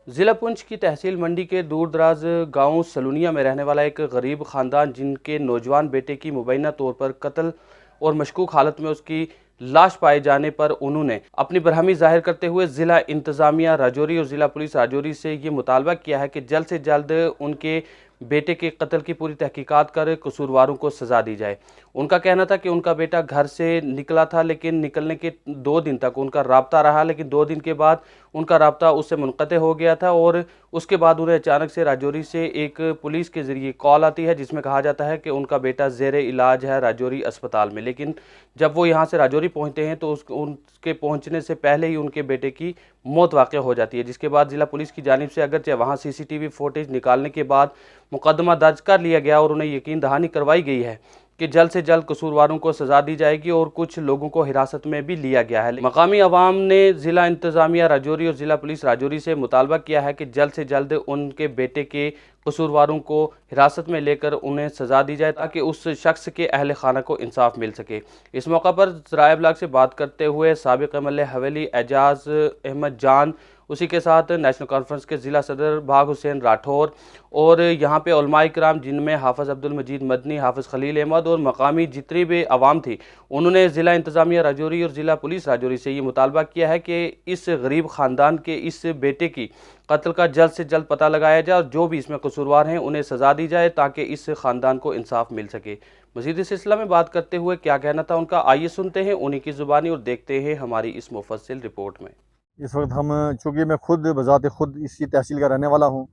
जिला पुंछ की तहसील मंडी के दूरदराज गांव सलूनिया में रहने वाला एक गरीब खानदान, जिनके नौजवान बेटे की मुबैना तौर पर कत्ल और मशकूक हालत में उसकी लाश पाए जाने पर उन्होंने अपनी बरहमी जाहिर करते हुए जिला इंतजामिया राजौरी और जिला पुलिस राजौरी से ये मुतालबा किया है कि जल्द से जल्द उनके बेटे के कत्ल की पूरी तहकीकात कर कसूरवारों को सजा दी जाए। उनका कहना था कि उनका बेटा घर से निकला था, लेकिन निकलने के 2 दिन तक उनका राब्ता रहा, लेकिन 2 दिन के बाद उनका राब्ता उससे मुनक़ते हो गया था और उसके बाद उन्हें अचानक से राजौरी से एक पुलिस के ज़रिए कॉल आती है, जिसमें कहा जाता है कि उनका बेटा ज़ेरे इलाज है राजौरी अस्पताल में। लेकिन जब वो यहाँ से राजौरी पहुँचते हैं तो उनके पहुँचने से पहले ही उनके बेटे की मौत वाक़ हो जाती है, जिसके बाद ज़िला पुलिस की जानिब से अगरचे वहाँ CCTV फुटेज निकालने के बाद मुकदमा दर्ज कर लिया गया और उन्हें यकीन दहानी करवाई गई है कि जल्द से जल्द कसूरवारों को सजा दी जाएगी और कुछ लोगों को हिरासत में भी लिया गया है। मकामी अवाम ने जिला इंतजामिया राजौरी और जिला पुलिस राजौरी से मुतालबा किया है कि जल्द से जल्द उनके बेटे के कसूरवारों को हिरासत में लेकर उन्हें सजा दी जाए, ताकि उस शख्स के अहल खाना को इंसाफ मिल सके। इस मौका पर ज़राए इब्लाग से बात करते हुए साबिक़ MLA हवेली एजाज अहमद जान, उसी के साथ नेशनल कॉन्फ्रेंस के ज़िला सदर भाग हुसैन राठौर और यहाँ पे उलमाए किराम, जिनमें हाफ़िज़ अब्दुल मजीद मदनी, हाफ़िज़ खलील अहमद और मकामी जितनी भी आवाम थी, उन्होंने ज़िला इंतज़ामिया राजौरी और ज़िला पुलिस राजौरी से ये मुतालबा किया है कि इस गरीब ख़ानदान के इस बेटे की कत्ल का जल्द से जल्द पता लगाया जाए और जो भी इसमें कसूरवार हैं उन्हें सज़ा दी जाए, ताकि इस ख़ानदान को इंसाफ मिल सके। मज़ीद इस सिलसिला में बात करते हुए क्या कहना था उनका, आइए सुनते हैं उन्हीं की ज़ुबानी और देखते हैं हमारी इस मुफस्सिल रिपोर्ट में। इस वक्त हम, चूँकि मैं खुद बज़ात खुद इसी तहसील का रहने वाला हूँ,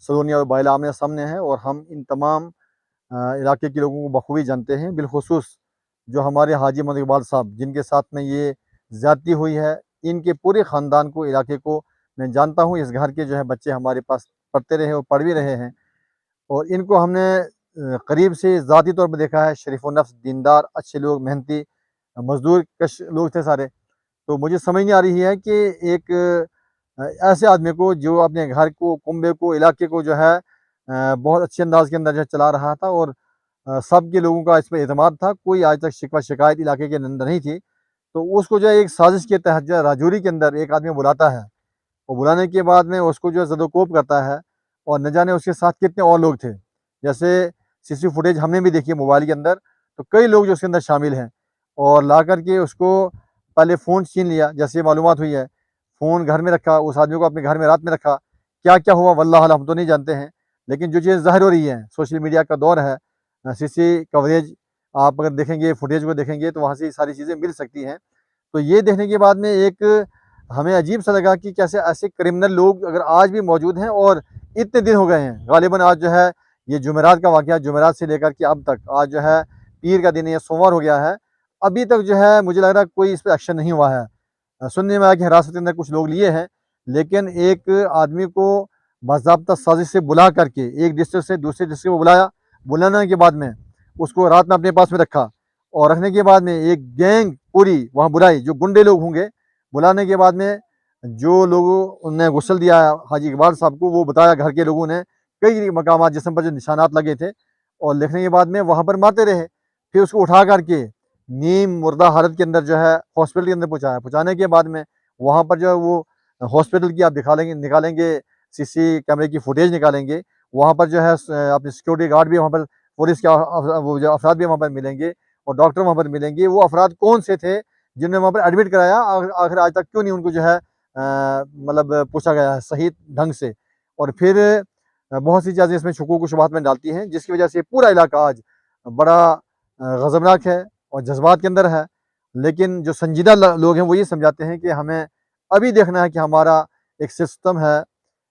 सलोनिया और बाइला आमने सामने है, और हम इन तमाम इलाके के लोगों को बखूबी जानते हैं। बिलखुसूस जो हमारे हाजी मोहम्मद इकबाल साहब, जिनके साथ में ये ज़्यादती हुई है, इनके पूरे ख़ानदान को, इलाके को मैं जानता हूँ। इस घर के बच्चे हमारे पास पढ़ते रहे और पढ़ भी रहे हैं, और इनको हमने करीब से ज़ाती तौर पर देखा है। शरीफ़ नफ्स, दीनदार, अच्छे लोग, मेहनती, मज़दूर कश लोग थे सारे। तो मुझे समझ नहीं आ रही है कि एक ऐसे आदमी को, जो अपने घर को, कुंबे को, इलाके को बहुत अच्छे अंदाज के अंदर चला रहा था, और सब के लोगों का इस पर एतमाद था, कोई आज तक शिकवा शिकायत इलाके के अंदर नहीं थी। तो उसको एक साजिश के तहत राजौरी के अंदर एक आदमी बुलाता है, और बुलाने के बाद में उसको ज़दोकोप करता है, और न जाने उसके साथ कितने और लोग थे। जैसे CC फुटेज हमने भी देखी है मोबाइल के अंदर, तो कई लोग जो उसके अंदर शामिल हैं, और ला कर के उसको पहले फ़ोन छीन लिया, जैसे ये मालूमात हुई है। फ़ोन घर में रखा, उस आदमी को अपने घर में रात में रखा। क्या क्या हुआ वल्लाह आलम, हम तो नहीं जानते हैं, लेकिन जो चीज़ ज़ाहिर हो रही है, सोशल मीडिया का दौर है, CC कवरेज आप अगर देखेंगे, फुटेज को देखेंगे, तो वहाँ से ये सारी चीज़ें मिल सकती हैं। तो ये देखने के बाद में एक हमें अजीब सा लगा कि कैसे ऐसे क्रिमिनल लोग अगर आज भी मौजूद हैं, और इतने दिन हो गए हैं। गालिबन आज ये जुमेरात का वाक़या, जुमेरात से लेकर के अब तक, आज पीर का दिन है, सोमवार हो गया है, अभी तक मुझे लग रहा है कोई इस पे एक्शन नहीं हुआ है। सुनने में आया कि हिरासत के अंदर कुछ लोग लिए हैं, लेकिन एक आदमी को बाज़ाब्ता साजिश से बुला करके एक डिस्ट्रिक्ट से दूसरे डिस्ट्रिक्ट में बुलाया, बुलाने के बाद में उसको रात में अपने पास में रखा, और रखने के बाद में एक गैंग पूरी वहाँ बुलाई, जो गुंडे लोग होंगे। बुलाने के बाद में जो लोगों ने गुस्ल दिया हाजी इकबाल साहब को, वो बताया घर के लोगों ने, कई मकामात जिस्म पर जो निशानात लगे थे, और लिखने के बाद में वहाँ पर मारते रहे। फिर उसको उठा करके नीम मुर्दा हालत के अंदर हॉस्पिटल के अंदर पहुँचाया। पहुँचाने के बाद में वहाँ पर वो हॉस्पिटल की आप निकालेंगे CC कैमरे की फुटेज निकालेंगे, वहाँ पर अपने सिक्योरिटी गार्ड भी वहाँ पर, पुलिस के वो जो अफराद भी वहाँ पर मिलेंगे, और डॉक्टर वहाँ पर मिलेंगे। वो अफराद कौन से थे जिन्होंने वहाँ पर एडमिट कराया, आखिर आज तक क्यों नहीं उनको मतलब पूछा गया है सही ढंग से। और फिर बहुत सी चीज़ें इसमें शकूक व शुबहात में डालती हैं, जिसकी वजह से पूरा इलाका आज बड़ा गज़बनाक है और जज्बात के अंदर है। लेकिन जो संजीदा लोग हैं, वो ये समझाते हैं कि हमें अभी देखना है कि हमारा एक सिस्टम है,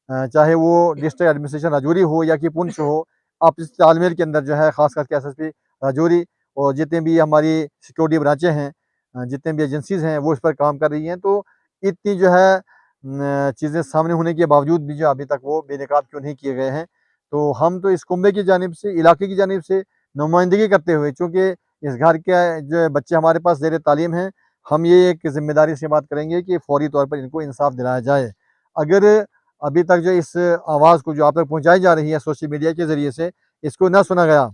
चाहे वो डिस्ट्रिक्ट एडमिनिस्ट्रेशन राजौरी हो या कि पुंछ हो, आपसी तालमेल के अंदर ख़ास करके SSP राजौरी और जितने भी हमारी सिक्योरिटी ब्रांचें हैं, जितने भी एजेंसीज़ हैं, वो इस पर काम कर रही हैं। तो इतनी चीज़ें सामने होने के बावजूद भी अभी तक वो बेनकाब क्यों नहीं किए गए हैं। तो हम तो इस कुंबे की जानिब से, इलाके की जानिब से नुमाइंदगी करते हुए, चूँकि इस घर के बच्चे हमारे पास ज़ेर तालीम हैं, हम ये एक ज़िम्मेदारी से बात करेंगे कि फ़ौरी तौर पर इनको इंसाफ़ दिलाया जाए। अगर अभी तक इस आवाज़ को जो आप तक पहुँचाई जा रही है सोशल मीडिया के ज़रिए से, इसको ना सुना गया,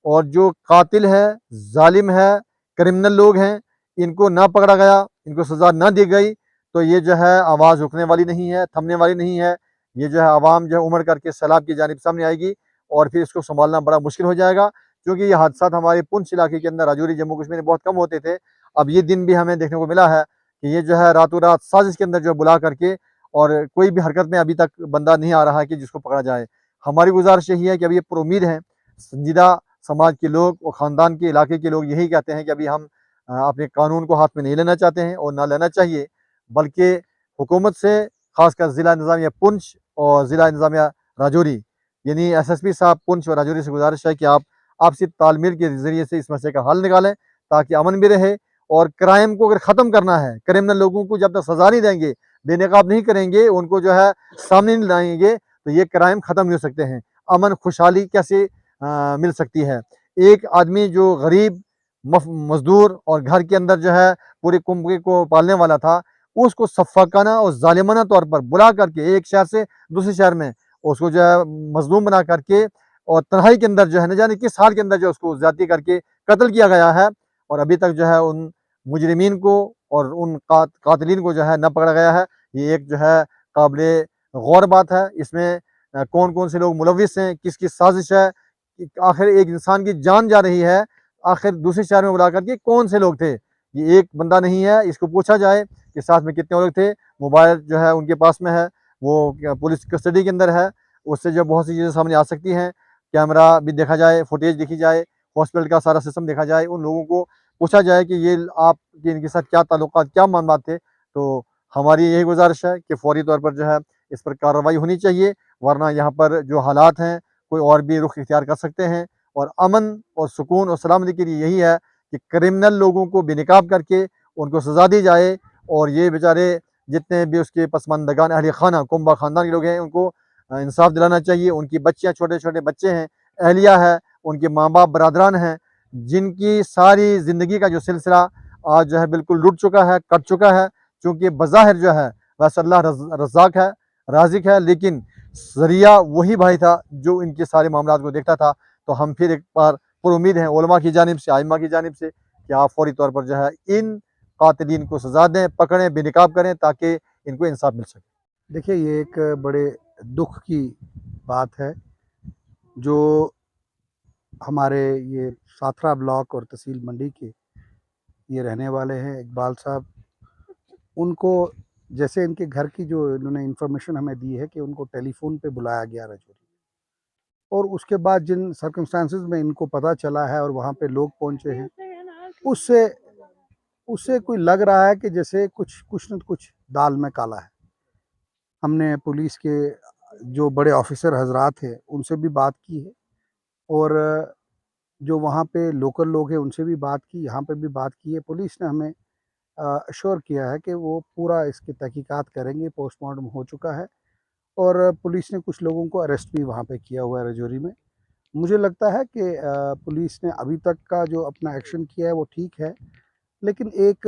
और जो कातिल है, ज़ालिम है, क्रिमिनल लोग हैं, इनको ना पकड़ा गया, इनको सज़ा ना दी गई, तो ये आवाज़ रुकने वाली नहीं है, थमने वाली नहीं है। ये जो है आवाम जो है उमड़ करके सैलाब की जानिब सामने आएगी और फिर इसको संभालना बड़ा मुश्किल हो जाएगा, क्योंकि ये हादसा हमारे पुंछ इलाके के अंदर, राजौरी, जम्मू कश्मीर में बहुत कम होते थे। अब ये दिन भी हमें देखने को मिला है कि ये जो है रातों रात साजिश के अंदर जो बुला करके, और कोई भी हरकत में अभी तक बंदा नहीं आ रहा है कि जिसको पकड़ा जाए। हमारी गुजारिश यही है कि अभी ये पुरुम्मीद हैं, संजीदा समाज के लोग और ख़ानदान के इलाके के लोग यही कहते हैं कि अभी हम अपने कानून को हाथ में नहीं लेना चाहते हैं और ना लेना चाहिए, बल्कि हुकूमत से, खासकर ज़िला इंतज़ामिया पुंछ और ज़िला इंतज़ामिया राजौरी, यानी एसएसपी साहब पुंछ और राजौरी से गुजारिश है कि आप आपसी तालमेल के ज़रिए से इस मसले का हल निकालें, ताकि अमन भी रहे। और क्राइम को अगर ख़त्म करना है, क्रिमिनल लोगों को जब तक सज़ा नहीं देंगे, बेनकाब नहीं करेंगे, उनको जो है सामने नहीं लाएंगे, तो ये क्राइम ख़त्म नहीं हो सकते हैं। अमन खुशहाली कैसे मिल सकती है? एक आदमी जो गरीब मजदूर और घर के अंदर जो है पूरे कुंबे को पालने वाला था, उसको सफाकाना और जालिमाना तौर पर बुला करके एक शहर से दूसरे शहर में उसको जो है मजलूम बना करके और तन्हाई के अंदर जो है न जाने किस हाल के अंदर जो उसको ज्यादती करके कत्ल किया गया है, और अभी तक जो है उन मुजरिमीन को और उन कातिलीन को जो है न पकड़ा गया है। ये एक जो है काबिले गौर बात है। इसमें कौन कौन से लोग मुलविस हैं, किस किस साजिश है, आखिर एक इंसान की जान जा रही है, आखिर दूसरे शहर में बुला करके कौन से लोग थे? ये एक बंदा नहीं है, इसको पूछा जाए कि साथ में कितने लोग थे। मोबाइल जो है उनके पास में है, वो पुलिस कस्टडी के अंदर है, उससे जो बहुत सी चीज़ें सामने आ सकती हैं। कैमरा भी देखा जाए, फुटेज देखी जाए, हॉस्पिटल का सारा सिस्टम देखा जाए, उन लोगों को पूछा जाए कि ये आपके इनके साथ क्या ताल्लुकात, क्या मामलात थे। तो हमारी यही गुजारिश है कि फौरी तौर पर जो है इस पर कार्रवाई होनी चाहिए, वरना यहाँ पर जो हालात हैं कोई और भी रुख इख्तियार कर सकते हैं। और अमन और सुकून और सलामती के लिए यही है कि क्रिमिनल लोगों को बेनकाब करके उनको सज़ा दी जाए, और ये बेचारे जितने भी उसके पसमानदगान अहल खाना कुंबा ख़ानदान के लोग हैं, उनको इंसाफ दिलाना चाहिए। उनकी बच्चियाँ, छोटे छोटे बच्चे हैं, अहलिया है, उनके माँ बाप बरदरान हैं, जिनकी सारी ज़िंदगी का जो सिलसिला आज जो है बिल्कुल लुट चुका है, कट चुका है। चूँकि बज़ाहिर जो है वैसे अल्लाह रज़्ज़ाक़ है, राज़िक़ है, लेकिन ज़रिया वही भाई था जो इनके सारे मामलात को देखता था। तो हम फिर एक बार पुरुम्मीद हैं उलमा की जानिब से, आइम्मा की जानिब से, कि आप फौरी तौर पर जो है इन कातिलीन को सज़ा दें, पकड़ें, बेनकाब करें, ताकि इनको इंसाफ मिल सके। देखिए, ये एक बड़े दुख की बात है जो हमारे ये साथरा ब्लॉक और तहसील मंडी के ये रहने वाले हैं इकबाल साहब। उनको जैसे इनके घर की जो इन्होंने इन्फॉर्मेशन हमें दी है कि उनको टेलीफोन पे बुलाया गया राजौरी, और उसके बाद जिन सर्कमस्टांसेस में इनको पता चला है और वहाँ पे लोग पहुँचे हैं, उससे उससे कोई लग रहा है कि जैसे कुछ कुछ न कुछ दाल में काला है। हमने पुलिस के जो बड़े ऑफिसर हजरात हैं उनसे भी बात की है, और जो वहाँ पे लोकल लोग हैं उनसे भी बात की, यहाँ पे भी बात की है। पुलिस ने हमें अश्योर किया है कि वो पूरा इसकी तहकीकात करेंगे, पोस्टमार्टम हो चुका है, और पुलिस ने कुछ लोगों को अरेस्ट भी वहाँ पे किया हुआ है राजौरी में। मुझे लगता है कि पुलिस ने अभी तक का जो अपना एक्शन किया है वो ठीक है, लेकिन एक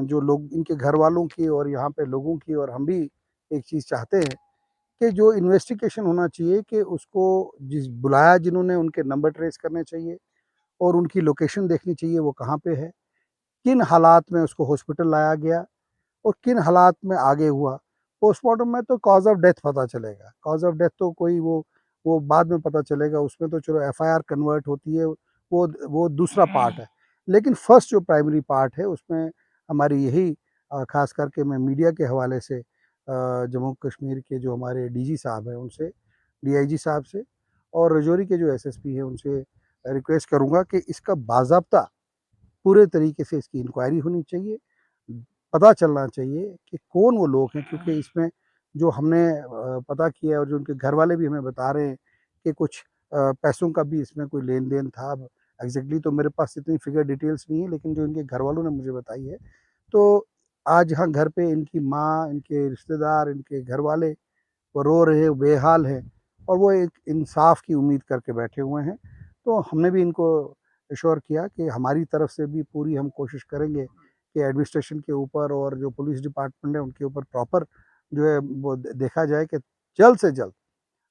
जो लोग इनके घर वालों की और यहाँ पे लोगों की और हम भी एक चीज़ चाहते हैं कि जो इन्वेस्टिगेशन होना चाहिए कि उसको जिस बुलाया जिन्होंने उनके नंबर ट्रेस करने चाहिए और उनकी लोकेशन देखनी चाहिए वो कहाँ पे है, किन हालात में उसको हॉस्पिटल लाया गया और किन हालात में आगे हुआ। पोस्टमार्टम में तो कॉज ऑफ डेथ पता चलेगा, कॉज ऑफ डेथ तो कोई वो बाद में पता चलेगा, उसमें तो चलो एफआईआर कन्वर्ट होती है, वो दूसरा पार्ट है। लेकिन फर्स्ट जो प्राइमरी पार्ट है उसमें हमारी यही ख़ास करके मैं मीडिया के हवाले से जम्मू कश्मीर के जो हमारे डीजी साहब हैं उनसे, डीआईजी साहब से, और राजौरी के जो एसएसपी हैं उनसे रिक्वेस्ट करूँगा कि इसका बाज़ाब्ता पूरे तरीके से इसकी इंक्वायरी होनी चाहिए। पता चलना चाहिए कि कौन वो लोग हैं, क्योंकि इसमें जो हमने पता किया और जो उनके घर वाले भी हमें बता रहे हैं कि कुछ पैसों का भी इसमें कोई लेन-देन था। अब एग्ज़ैक्टली तो मेरे पास इतनी फिगर डिटेल्स नहीं है, लेकिन जो इनके घर वालों ने मुझे बताई है, तो आज यहाँ घर पे इनकी माँ, इनके रिश्तेदार, इनके घर वाले वो रो रहे हैं, बेहाल हैं, और वो एक इंसाफ की उम्मीद करके बैठे हुए हैं। तो हमने भी इनको एश्योर किया कि हमारी तरफ से भी पूरी हम कोशिश करेंगे कि एडमिनिस्ट्रेशन के ऊपर और जो पुलिस डिपार्टमेंट है उनके ऊपर प्रॉपर जो है वो देखा जाए कि जल्द से जल्द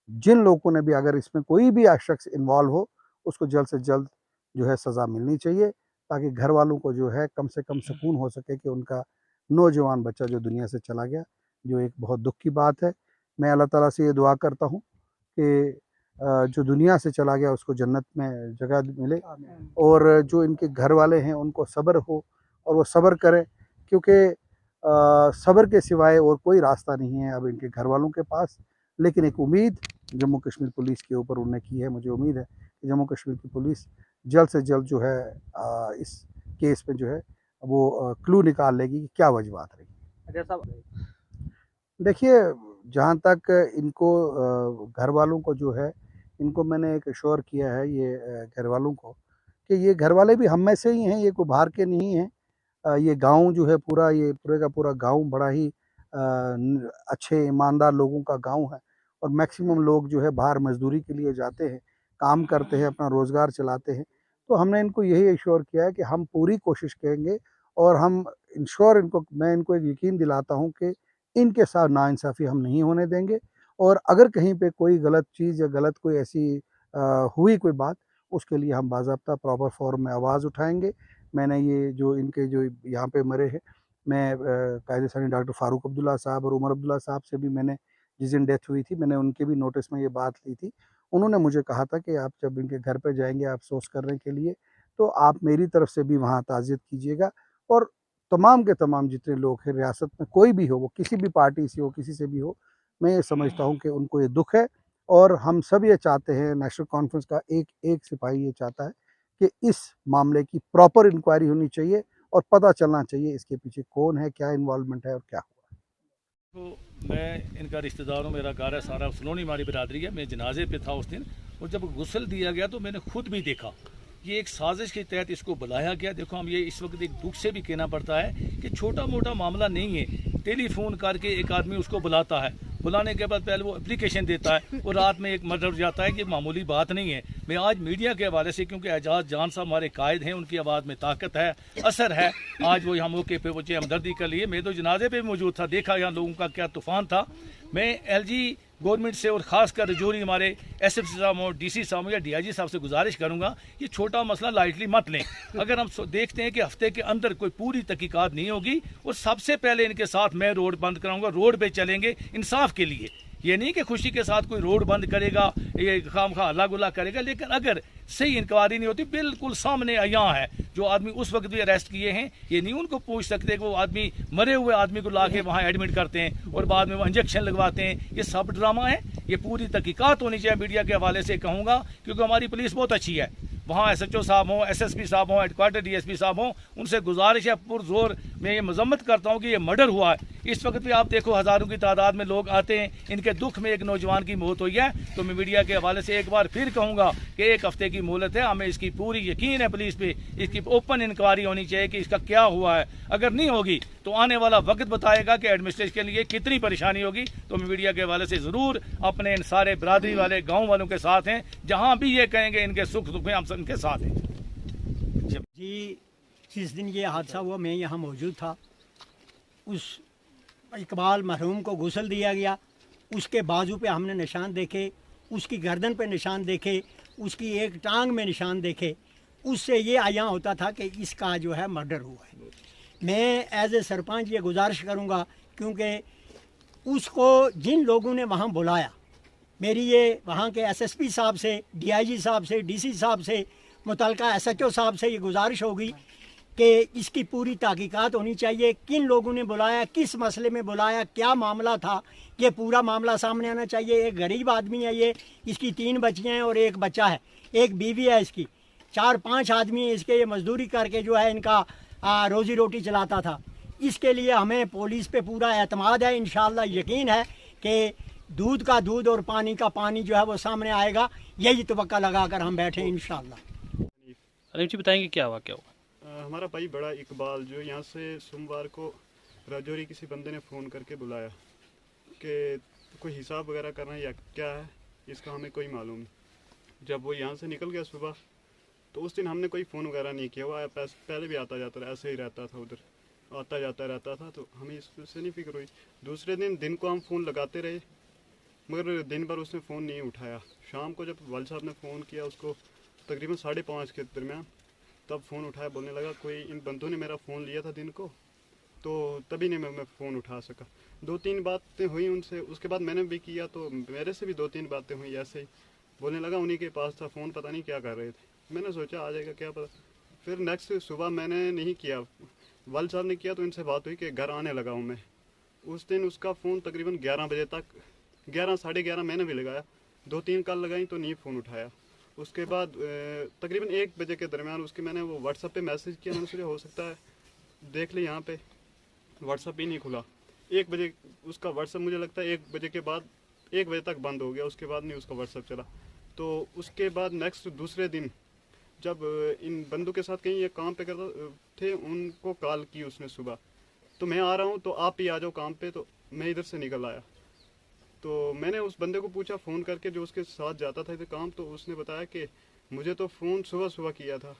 जिन लोगों ने भी, अगर इसमें कोई भी शख्स इन्वॉल्व हो, उसको जल्द से जल्द जो है सज़ा मिलनी चाहिए, ताकि घर वालों को जो है कम से कम सुकून हो सके कि उनका नौजवान बच्चा जो दुनिया से चला गया, जो एक बहुत दुख की बात है। मैं अल्लाह ताला से ये दुआ करता हूँ कि जो दुनिया से चला गया उसको जन्नत में जगह मिले, और जो इनके घर वाले हैं उनको सब्र हो और वो सब्र करें, क्योंकि सब्र के सिवाय और कोई रास्ता नहीं है अब इनके घर वालों के पास। लेकिन एक उम्मीद जम्मू कश्मीर पुलिस के ऊपर उन्होंने की है, मुझे उम्मीद है कि जम्मू कश्मीर की पुलिस जल्द से जल्द जो है इस केस में जो है वो क्लू निकाल लेगी कि क्या वजूहत रही। अजय साहब, देखिए, जहाँ तक इनको घर वालों को जो है, इनको मैंने एक एश्योर किया है ये घर वालों को कि ये घर वाले भी हम में से ही हैं, ये कोई बाहर के नहीं हैं। ये गाँव जो है पूरा, ये पूरे का पूरा गाँव बड़ा ही अच्छे ईमानदार लोगों का गाँव है, और मैक्सिमम लोग जो है बाहर मज़दूरी के लिए जाते हैं, काम करते हैं, अपना रोज़गार चलाते हैं। तो हमने इनको यही एश्योर किया है कि हम पूरी कोशिश करेंगे, और हम मैं इनको एक यकीन दिलाता हूँ कि इनके साथ नाइंसाफ़ी हम नहीं होने देंगे, और अगर कहीं पे कोई गलत चीज़ या गलत कोई ऐसी हुई कोई बात, उसके लिए हम बाज़ाब्ता प्रॉपर फ़ोरम में आवाज़ उठाएँगे। मैंने ये जो इनके जो यहाँ पे मरे हैं, मैं कायदे सानी डॉक्टर फ़ारूक अब्दुल्ला साहब और उमर अब्दुल्ला साहब से भी मैंने, जिस दिन डेथ हुई थी, मैंने उनके भी नोटिस में ये बात ली थी। उन्होंने मुझे कहा था कि आप जब इनके घर पे जाएँगे अफ़सोस करने के लिए, तो आप मेरी तरफ से भी वहाँ ताज़ियत कीजिएगा, और तमाम के तमाम जितने लोग हैं रियासत में, कोई भी हो, वो किसी भी पार्टी से हो, किसी से भी हो, मैं ये समझता हूँ कि उनको ये दुःख है, और हम सब ये चाहते हैं, नेशनल कॉन्फ्रेंस का एक सिपाही ये चाहता है कि इस मामले की प्रॉपर इंक्वायरी होनी चाहिए, और पता चलना चाहिए इसके पीछे कौन है, क्या इन्वॉल्वमेंट है और क्या हुआ। तो मैं इनका रिश्तेदार हूँ, मेरा घर है सारा सलोनी हमारी बिरादरी है। मैं जनाजे पे था उस दिन, और जब गुस्ल दिया गया तो मैंने खुद भी देखा ये एक साजिश के तहत इसको बुलाया गया। देखो, हम ये इस वक्त एक दुख से भी कहना पड़ता है कि छोटा मोटा मामला नहीं है। टेलीफोन करके एक आदमी उसको बुलाता है, बुलाने के बाद पहले वो एप्लीकेशन देता है और रात में एक मर्डर हो जाता है कि मामूली बात नहीं है। मैं आज मीडिया के हवाले से, क्योंकि एजाज जान साहब हमारे कायद हैं, उनकी आवाज़ में ताकत है, असर है, आज वो यहाँ मौके पे पहुँचे हमदर्दी के लिए। मैं तो जनाजे पे मौजूद था, देखा यहाँ लोगों का क्या तूफान था। मैं LG गवर्नमेंट से और ख़ासकर रजौरी हमारे SFC साहब हो, DC साहब हो या DIG साहब से गुजारिश करूंगा, ये छोटा मसला लाइटली मत लें। अगर हम देखते हैं कि हफ्ते के अंदर कोई पूरी तहकीकात नहीं होगी, और सबसे पहले इनके साथ मैं रोड बंद कराऊंगा, रोड पे चलेंगे इंसाफ के लिए। ये नहीं कि खुशी के साथ कोई रोड बंद करेगा, ये खामखा हल्ला गुल्ला करेगा, लेकिन अगर सही इंक्वायरी नहीं होती, बिल्कुल सामने यहाँ है जो आदमी उस वक्त भी अरेस्ट किए हैं, ये नहीं उनको पूछ सकते कि वो आदमी, मरे हुए आदमी को ला के वहाँ एडमिट करते हैं और बाद में वो इंजेक्शन लगवाते हैं। ये सब ड्रामा है, ये पूरी तहकीकात होनी चाहिए। मीडिया के हवाले से कहूँगा, क्योंकि हमारी पुलिस बहुत अच्छी है, वहाँ SHO साहब हों, SSP साहब हों, हेडक्वार्टर DSP साहब हों, उनसे गुजारिश है पुरजोर। मैं ये मजम्मत करता हूँ कि ये मर्डर हुआ है, इस वक्त भी आप देखो हज़ारों की तादाद में लोग आते हैं। इनके दुख में एक नौजवान की मौत हुई है, तो मैं मीडिया के हवाले से एक बार फिर कहूँगा कि 1 हफ्ते की मोहलत है, हमें इसकी पूरी यकीन है पुलिस पे, इसकी ओपन इंक्वायरी होनी चाहिए कि इसका क्या हुआ है। अगर नहीं होगी तो आने वाला वक्त बताएगा कि एडमिनिस्ट्रेशन के लिए कितनी परेशानी होगी। तो मैं मीडिया के हवाले से ज़रूर अपने इन सारे बरादरी वाले गाँव वालों के साथ हैं, जहाँ भी ये कहेंगे इनके सुख दुख में हम सब इनके साथ हैं। जी, जिस दिन ये हादसा हुआ मैं यहाँ मौजूद था। उस इकबाल मरहूम को गुस्ल दिया गया, उसके बाजू पे हमने निशान देखे, उसकी गर्दन पे निशान देखे, उसकी एक टांग में निशान देखे। उससे ये आया होता था कि इसका जो है मर्डर हुआ है। मैं एज ए सरपंच ये गुजारिश करूँगा, क्योंकि उसको जिन लोगों ने वहाँ बुलाया, मेरी ये वहाँ के SSP साहब से, DIG साहब से, DC साहब से, मुतलका SHO साहब से ये गुजारिश होगी कि इसकी पूरी तहकीकात होनी चाहिए। किन लोगों ने बुलाया, किस मसले में बुलाया, क्या मामला था, ये पूरा मामला सामने आना चाहिए। एक गरीब आदमी है ये, इसकी 3 बच्चियाँ हैं और एक बच्चा है, एक बीवी है इसकी, 4-5 आदमी इसके, ये मजदूरी करके जो है इनका रोज़ी रोटी चलाता था। इसके लिए हमें पुलिस पे पूरा एतमाद है, इंशाअल्लाह यकीन है कि दूध का दूध और पानी का पानी जो है वो सामने आएगा। यही तवक्का लगा कर हम बैठे इंशाअल्लाह। अलीम जी बताएंगे क्या हुआ, क्या हुआ? हमारा भाई बड़ा इकबाल जो यहाँ से सोमवार को राजौरी किसी बंदे ने फ़ोन करके बुलाया कि कोई हिसाब वगैरह करना है या क्या है, इसका हमें कोई मालूम नहीं। जब वो यहाँ से निकल गया सुबह, तो उस दिन हमने कोई फ़ोन वगैरह नहीं किया। वो पहले भी आता जाता रहा, ऐसे ही रहता था, उधर आता जाता रहता था, तो हमें इससे नहीं फिक्र हुई। दूसरे दिन को हम फ़ोन लगाते रहे, मगर दिन भर उसने फ़ोन नहीं उठाया। शाम को जब वाल साहब ने फ़ोन किया उसको तकरीबन 5:30 के दरमियान, तब फ़ोन उठाया, बोलने लगा कोई इन बंदों ने मेरा फ़ोन लिया था दिन को, तो तभी नहीं मैं फ़ोन उठा सका। 2-3 बातें हुई उनसे, उसके बाद मैंने भी किया तो मेरे से भी 2-3 बातें हुई ऐसे ही। बोलने लगा उन्हीं के पास था फ़ोन, पता नहीं क्या कर रहे थे। मैंने सोचा आ जाएगा क्या पता। फिर नेक्स्ट सुबह मैंने नहीं किया, वाल साहब ने किया तो इनसे बात हुई कि घर आने लगा हूँ मैं। उस दिन उसका फ़ोन तकरीबन 11 बजे तक, 11 साढ़े 11 मैंने भी लगाया, 2-3 कॉल लगाई तो नहीं फ़ोन उठाया। उसके बाद तकरीबन 1 बजे के दरमियान उसके मैंने वो व्हाट्सएप पे मैसेज किया। मैंने सोचा हो सकता है देख ले, यहाँ पे व्हाट्सएप ही नहीं खुला। 1 बजे उसका व्हाट्सएप मुझे लगता है 1 बजे के बाद 1 बजे तक बंद हो गया, उसके बाद नहीं उसका व्हाट्सएप चला। तो उसके बाद नेक्स्ट दूसरे दिन जब इन बंदों के साथ कहीं ये काम पे करता थे, उनको कॉल की उसने सुबह, तो मैं आ रहा हूँ तो आप ही आ जाओ काम पे। तो मैं इधर से निकल आया तो मैंने उस बंदे को पूछा फ़ोन करके जो उसके साथ जाता था इधर काम, तो उसने बताया कि मुझे तो फ़ोन सुबह सुबह किया था।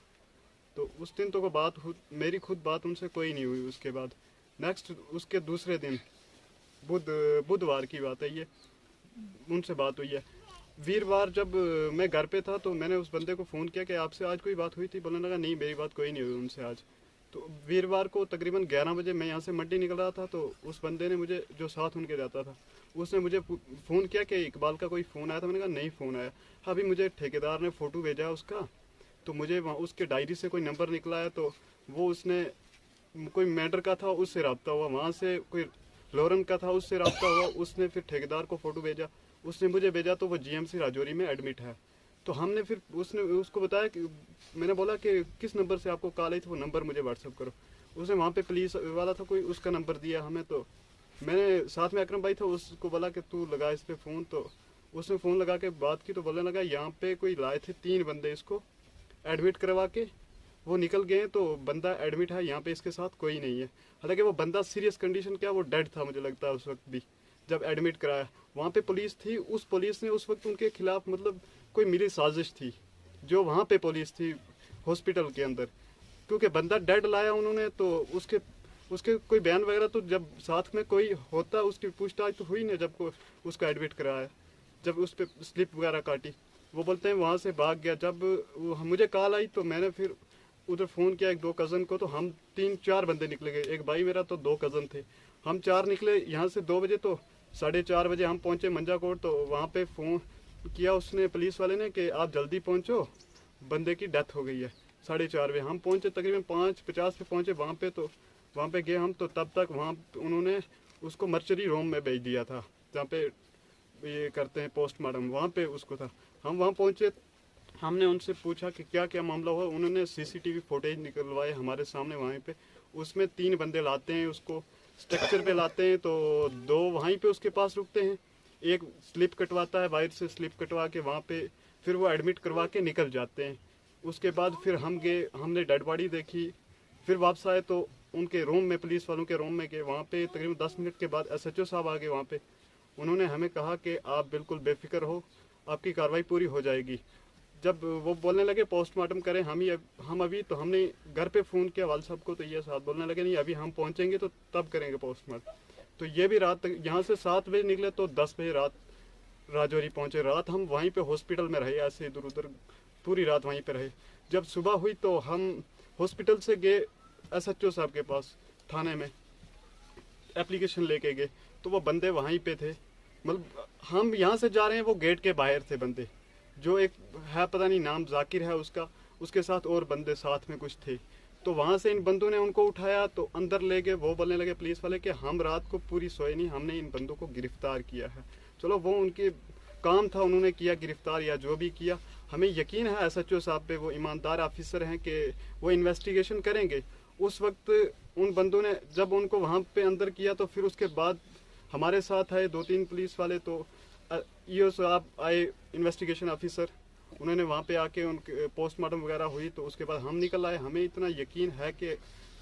तो उस दिन तो कोई बात मेरी खुद बात उनसे कोई नहीं हुई। उसके बाद नेक्स्ट उसके दूसरे दिन बुधवार की बात है ये, उनसे बात हुई है। वीरवार जब मैं घर पे था तो मैंने उस बंदे को फ़ोन किया कि आपसे आज कोई बात हुई थी? बोलने लगा नहीं मेरी बात कोई नहीं हुई उनसे आज। तो वीरवार को तकरीबन 11 बजे मैं यहाँ से मंडी निकल रहा था, तो उस बंदे ने मुझे, जो साथ उनके जाता था, उसने मुझे फ़ोन किया कि इकबाल का कोई फ़ोन आया था। मैंने कहा नहीं फ़ोन आया। अभी मुझे ठेकेदार ने फ़ोटो भेजा उसका, तो मुझे वहाँ उसके डायरी से कोई नंबर निकला है, तो वो उसने कोई मैटर का था, उससे रब्ता हुआ। वहाँ से कोई लॉरेन का था, उससे रब्ता हुआ। उसने फिर ठेकेदार को फ़ोटो भेजा, उसने मुझे भेजा तो वो जीएमसी राजौरी में एडमिट है। तो हमने फिर उसने उसको बताया कि मैंने बोला कि किस नंबर से आपको कॉल आई थी, वो नंबर मुझे व्हाट्सअप करो। उसने वहाँ पे पुलिस वाला था कोई, उसका नंबर दिया हमें। तो मैंने साथ में अकरम भाई था, उसको बोला कि तू लगा इस पे फ़ोन। तो उसने फ़ोन लगा के बात की तो बोलने लगा यहाँ पे कोई लाए थे 3 बंदे, इसको एडमिट करवा के वो निकल गए। तो बंदा एडमिट है यहाँ पे, इसके साथ कोई नहीं है। हालांकि वो बंदा सीरियस कंडीशन क्या, वो डेड था मुझे लगता है उस वक्त भी जब एडमिट कराया। वहाँ पे पुलिस थी, उस पुलिस ने उस वक्त उनके खिलाफ मतलब कोई मिली साजिश थी जो वहाँ पे पुलिस थी हॉस्पिटल के अंदर, क्योंकि बंदा डेड लाया उन्होंने। तो उसके कोई बयान वगैरह तो जब साथ में कोई होता उसकी पूछताछ तो हुई नहीं जब को उसका एडमिट कराया, जब उस पर स्लिप वगैरह काटी। वो बोलते हैं वहाँ से भाग गया। जब मुझे कॉल आई तो मैंने फिर उधर फ़ोन किया 1-2 कज़न को, तो हम 3-4 बंदे निकले गए, एक भाई मेरा तो 2 कज़न थे। हम 4 निकले यहाँ से 2 बजे, तो 4:30 बजे हम पहुँचे मंजाकोट। तो वहाँ पे फ़ोन किया उसने, पुलिस वाले ने, कि आप जल्दी पहुँचो, बंदे की डेथ हो गई है। 4:30 बजे हम पहुँचे, तकरीबन 5:50 पे पहुँचे वहाँ पे। तो वहाँ पे गए हम, तो तब तक वहाँ उन्होंने उसको मर्चरी रूम में भेज दिया था जहाँ पे ये करते हैं पोस्टमार्टम, वहाँ पे उसको था। हम वहाँ पहुँचे, हमने उनसे पूछा कि क्या क्या मामला हुआ। उन्होंने सीसीटीवी फुटेज निकलवाए हमारे सामने वहीं पे। उसमें 3 बंदे लाते हैं उसको, स्ट्रक्चर पे लाते हैं, तो 2 वहीं पे उसके पास रुकते हैं, एक स्लिप कटवाता है, वायर से स्लिप कटवा के वहाँ पे फिर वो एडमिट करवा के निकल जाते हैं। उसके बाद फिर हम गए, हमने डेड बॉडी देखी, फिर वापस आए तो उनके रूम में, पुलिस वालों के रूम में गए। वहाँ पे तकरीबन 10 मिनट के बाद SHO साहब आ गए वहाँ पे। उन्होंने हमें कहा कि आप बिल्कुल बेफिक्र हो, आपकी कार्रवाई पूरी हो जाएगी। जब वो बोलने लगे पोस्टमार्टम करें हम अभी, तो हमने घर पे फ़ोन किया वाल साहब को, तो ये साथ बोलने लगे नहीं अभी हम पहुँचेंगे तो तब करेंगे पोस्टमार्टम। तो ये भी रात तक, यहाँ से 7 बजे निकले तो 10 बजे रात राजौरी पहुँचे। रात हम वहीं पे हॉस्पिटल में रहे, ऐसे इधर उधर पूरी रात वहीं पे रहे। जब सुबह हुई तो हम हॉस्पिटल से गए SHO साहब के पास थाने में, एप्लीकेशन लेके गए, तो वो बंदे वहीं पे थे। मतलब हम यहाँ से जा रहे हैं, वो गेट के बाहर थे बंदे, जो एक है पता नहीं नाम जाकिर है उसका, उसके साथ और बंदे साथ में कुछ थे। तो वहाँ से इन बंदों ने उनको उठाया तो अंदर ले गए। वो बोलने लगे पुलिस वाले कि हम रात को पूरी सोए नहीं, हमने इन बंदों को गिरफ्तार किया है। चलो वो उनके काम था, उन्होंने किया गिरफ्तार या जो भी किया। हमें यकीन है SHO साहब पे, वो ईमानदार ऑफिसर हैं कि वो इन्वेस्टिगेशन करेंगे। उस वक्त उन बंदों ने जब उनको वहाँ पे अंदर किया तो फिर उसके बाद हमारे साथ आए 2-3 पुलिस वाले। तो EO साहब आए, इन्वेस्टिगेशन ऑफिसर, उन्होंने वहाँ पे आके उनके पोस्टमार्टम वगैरह हुई। तो उसके बाद हम निकल आए। हमें इतना यकीन है कि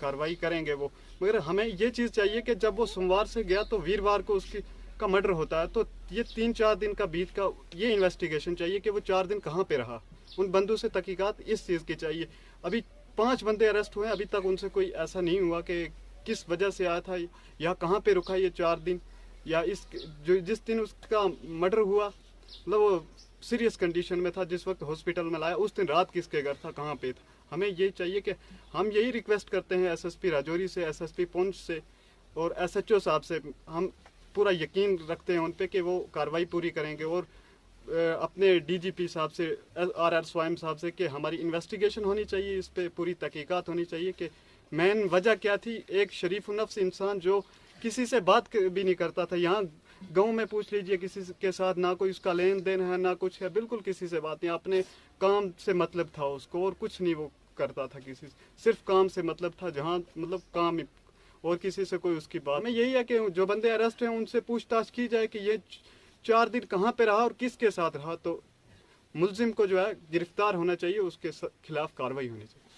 कार्रवाई करेंगे वो, मगर हमें ये चीज़ चाहिए कि जब वो सोमवार से गया तो वीरवार को उसकी का मर्डर होता है, तो ये 3-4 दिन का बीत का ये इन्वेस्टिगेशन चाहिए कि वो 4 दिन कहाँ पे रहा। उन बंदों से तहकीकात इस चीज़ की चाहिए। अभी 5 बंदे अरेस्ट हुए, अभी तक उनसे कोई ऐसा नहीं हुआ कि किस वजह से आया था या कहाँ पे रुका ये 4 दिन, या जिस दिन उसका मर्डर हुआ मतलब वो सीरियस कंडीशन में था, जिस वक्त हॉस्पिटल में लाया उस दिन रात किसके घर था, कहाँ पे था, हमें यही चाहिए कि हम यही रिक्वेस्ट करते हैं एसएसपी राजौरी से, एसएसपी पुंछ से और एसएचओ साहब से। हम पूरा यकीन रखते हैं उन पे कि वो कार्रवाई पूरी करेंगे और अपने डीजीपी साहब से, आर स्वाइम साहब से कि हमारी इन्वेस्टिगेशन होनी चाहिए, इस पे पूरी तहकीकात होनी चाहिए कि मेन वजह क्या थी। एक शरीफ नफ्स इंसान जो किसी से बात भी नहीं करता था, यहाँ गांव में पूछ लीजिए किसी के साथ ना कोई उसका लेन देन है ना कुछ है, बिल्कुल किसी से बात नहीं, अपने काम से मतलब था उसको और कुछ नहीं वो करता था किसी से, सिर्फ काम से मतलब था, जहाँ मतलब काम और किसी से कोई उसकी बात। हमें यही है कि जो बंदे अरेस्ट हैं उनसे पूछताछ की जाए कि ये 4 दिन कहाँ पे रहा और किसके साथ रहा, तो मुलजिम को जो है गिरफ्तार होना चाहिए, उसके खिलाफ कार्रवाई होनी चाहिए।